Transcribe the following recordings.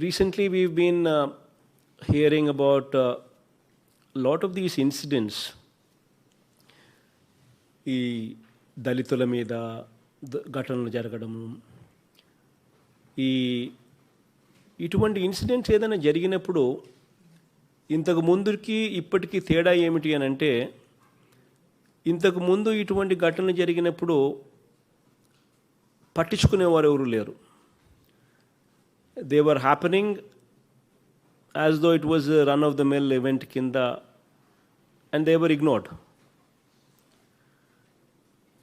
Recently, we've been hearing about a lot of these incidents. ఈ దళితుల మీద ఘటనలు జరగడము, ఇటువంటి ఇన్సిడెంట్స్ ఏదైనా జరిగినప్పుడు ఇంతకు ముందుకి ఇప్పటికీ తేడా ఏమిటి అని అంటే, ఇంతకు ముందు ఇటువంటి ఘటనలు జరిగినప్పుడు పట్టించుకునేవారు ఎవరు లేరు. They were happening as though it was run of the mill event కింద, and they were ignored.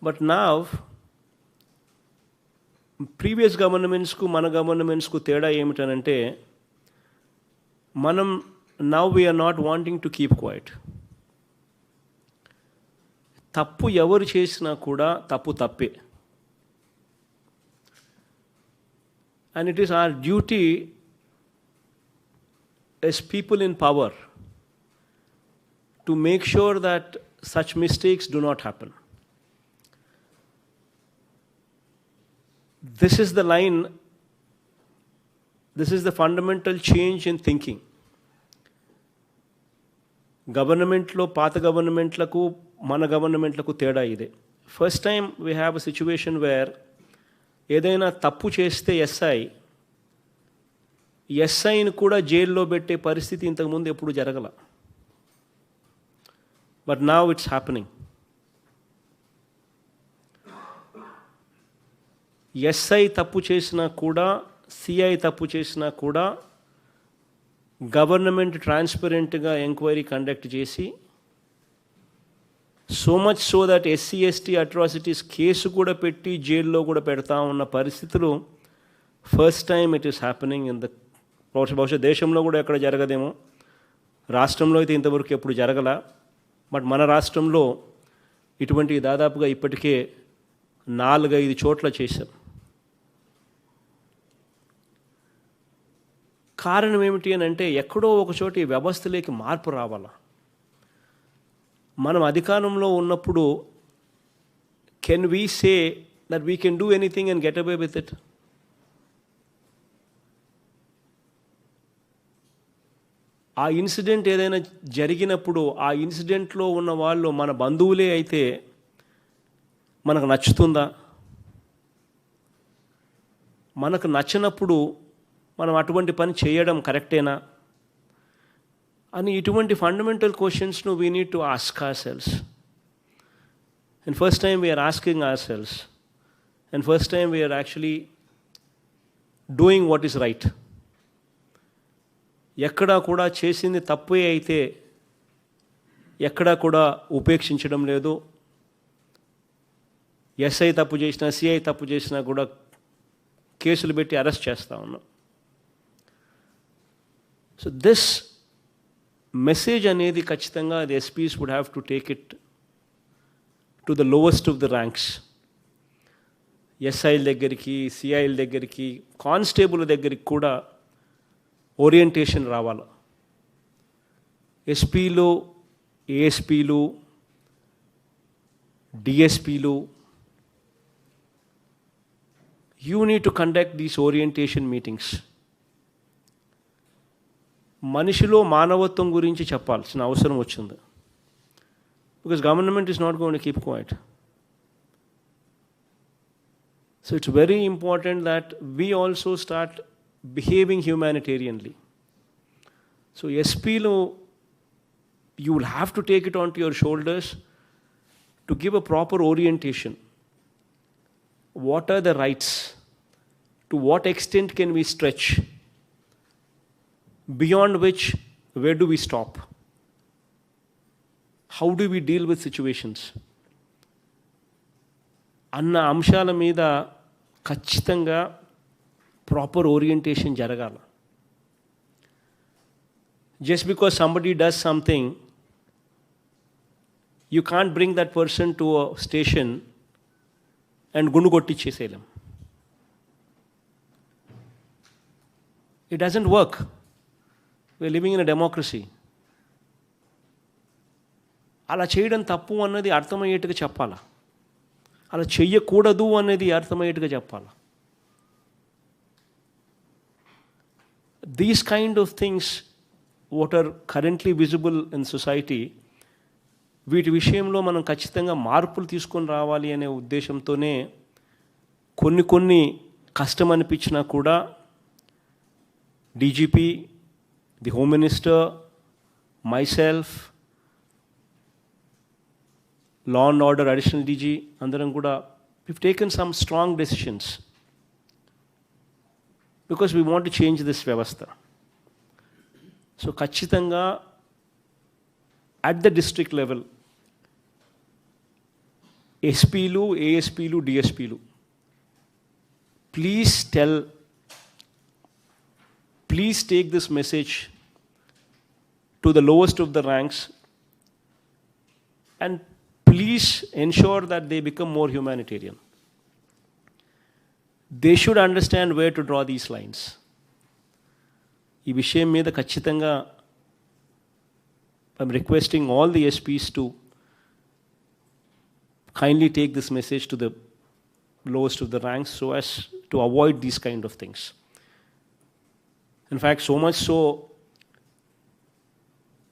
But now previous గవర్నమెంట్స్కు మన గవర్నమెంట్స్కు తేడా ఏమిటనంటే, మనం now we're not wanting to keep quiet. తప్పు ఎవరు చేసినా కూడా తప్పు తప్పే. And it is our duty as people in power to make sure that such mistakes do not happen. This is the line, this is the fundamental change in thinking. గవర్నమెంట్లో పాత గవర్నమెంట్లకు మన గవర్నమెంట్లకు తేడా ఇదే. First time we have a situation where ఏదైనా తప్పు చేస్తే ఎస్ఐని కూడా జైల్లో పెట్టే పరిస్థితి ఇంతకుముందు ఎప్పుడు జరగల. But now it's happening. SI తప్పు చేసినా కూడా, సిఐ తప్పు చేసినా కూడా గవర్నమెంట్ ట్రాన్స్పరెంట్గా ఎంక్వైరీ కండక్ట్ చేసి, so much so that SC ST atrocities case కూడా పెట్టి జైల్లో కూడా పెడతా ఉన్న పరిస్థితులు first time it is happening in the, బహుశా దేశంలో కూడా ఎక్కడ జరగదేమో, రాష్ట్రంలో అయితే ఇంతవరకు ఎప్పుడు జరగల. బట్ మన రాష్ట్రంలో ఇటువంటి దాదాపుగా ఇప్పటికే 4-5 చోట్ల చేశాం. కారణం ఏమిటి అని అంటే, ఎక్కడో ఒక చోట ఈ వ్యవస్థలోకి మార్పు రావాలా. మనం అధికారంలో ఉన్నప్పుడు can we say that we can do anything and get away with it? ఆ ఇన్సిడెంట్ ఏదైనా జరిగినప్పుడు ఆ ఇన్సిడెంట్లో ఉన్న వాళ్ళు మన బంధువులే అయితే మనకు నచ్చుతుందా? మనకు నచ్చినప్పుడు మనం అటువంటి పని చేయడం కరెక్టేనా అని ఇటువంటి ఫండమెంటల్ క్వశ్చన్స్ను we need to ask ourselves. And first time we're asking ourselves, and first time we're actually doing what is right. ఎక్కడా కూడా చేసింది తప్పే అయితే ఎక్కడా కూడా ఉపేక్షించడం లేదు. ఎస్ఐ తప్పు చేసినా, సిఐ తప్పు చేసినా కూడా కేసులు పెట్టి అరెస్ట్ చేస్తూ ఉన్నాం. సో దిస్ మెసేజ్ అనేది ఖచ్చితంగా the SPs would have to take it to the lowest of the ranks. ఎస్ఐల దగ్గరికి, సిఐల దగ్గరికి, కానిస్టేబుల్ దగ్గరికి కూడా ఓరియంటేషన్ రావాలి. ఎస్పీలు, ఏఎస్పీలు, డిఎస్పీలు, you need to conduct these orientation meetings. మనిషిలో మానవత్వం గురించి చెప్పాల్సిన అవసరం వచ్చింది. Because government is not going to keep quiet. So it's very important that we also start behaving humanitarianly. So ఎస్పీలు, you will have to take it onto your shoulders to give a proper orientation. What are the rights? To what extent can we stretch? Beyond which, where do we stop? How do we deal with situations? అన్న అంశాల మీద ఖచ్చితంగా proper orientation జరగాల. Just because somebody does something, you can't bring that person to a station and గుండు కొట్టించేసేయలేం. It doesn't work. We're living in a democracy. అలా చేయడం తప్పు అన్నది అర్థమయ్యేట్టుగా చెప్పాలా, అలా చెయ్యకూడదు అనేది అర్థమయ్యేట్టుగా చెప్పాలా. These kind of things, what are currently visible in society, వీటి విషయంలో మనం ఖచ్చితంగా మార్పులు తీసుకొని రావాలి అనే ఉద్దేశంతోనే కొన్ని కష్టం అనిపించినా కూడా DGP, the home minister, myself, law and order additional DG, andaram kuda we've taken some strong decisions because we want to change this vyavastha. So kachitanga at the district level, SPlu, ASPlu, DSPlu, please take this message to the lowest of the ranks, and please ensure that they become more humanitarian. They should understand where to draw these lines. ఈ విషయం మీద ఖచ్చితంగా I'm requesting all the SPs to kindly take this message to the lowest of the ranks so as to avoid these kind of things. In fact, so much so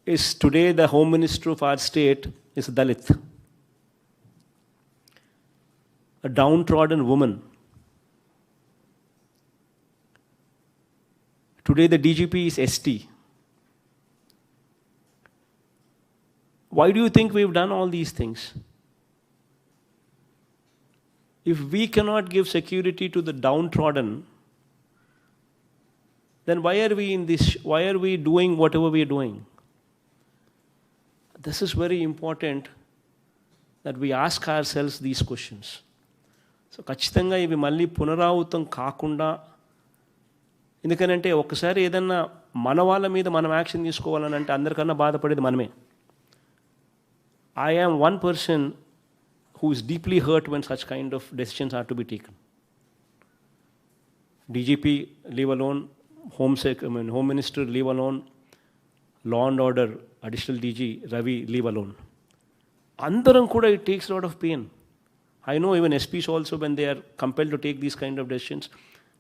is today the Home Minister of our state is Dalit, a downtrodden woman. Today the DGP is ST. Why do you think we've done all these things? If we cannot give security to the downtrodden, then why are we doing whatever we are doing? This is very important that we ask ourselves these questions. So ఖచ్చితంగా ఇవి మళ్ళీ పునరావృతం కాకుండా, ఎందుకనంటే ఒకసారి ఏదన్నా మన వాళ్ళ మీద మనం యాక్షన్ తీసుకోవాలని అంటే అందరికన్నా బాధపడేది మనమే. I am one person who is deeply hurt when such kind of decisions are to be taken. DGP, leave alone. Home Minister, leave alone. Law and Order, Additional DG, Ravi, leave alone. Andaram kuda, it takes a lot of pain. I know even SPs also, when they are compelled to take these kind of decisions,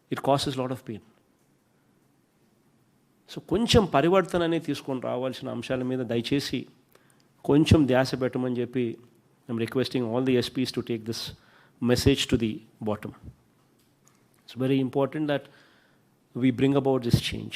it causes a lot of pain. So కొంచెం పరివర్తన అనేది తీసుకొని రావాల్సిన అంశాల మీద దయచేసి కొంచెం ధ్యాస పెట్టమని చెప్పి I'm requesting all the SPs to take this message to the bottom. It's very important that we bring about this change.